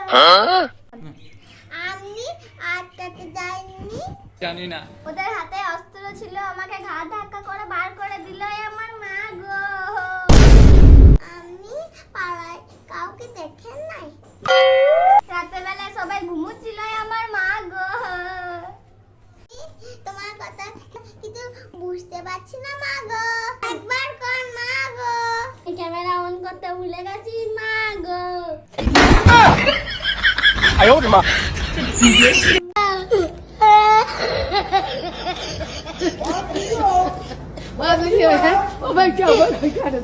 আমি আটকাতে যাইনি, জানি না। ওদের হাতে অস্ত্র ছিল, আমাকে ঘাট ধাক্কা করে বার করে দিল আমার মা গো। আমি পাড়ায় কাউকে দেখেন নাই, রাতের বেলা সবাই ঘুমুচ্ছিল আমার মা গো। তোমার কথা কিছু বুঝতে পারছি না মা গো, একবার কোন মা গো। ক্যামেরা অন করতে ভুলে গেছি মা গো। আয় ওরে মা। Well, yeah, oh my God, what kind of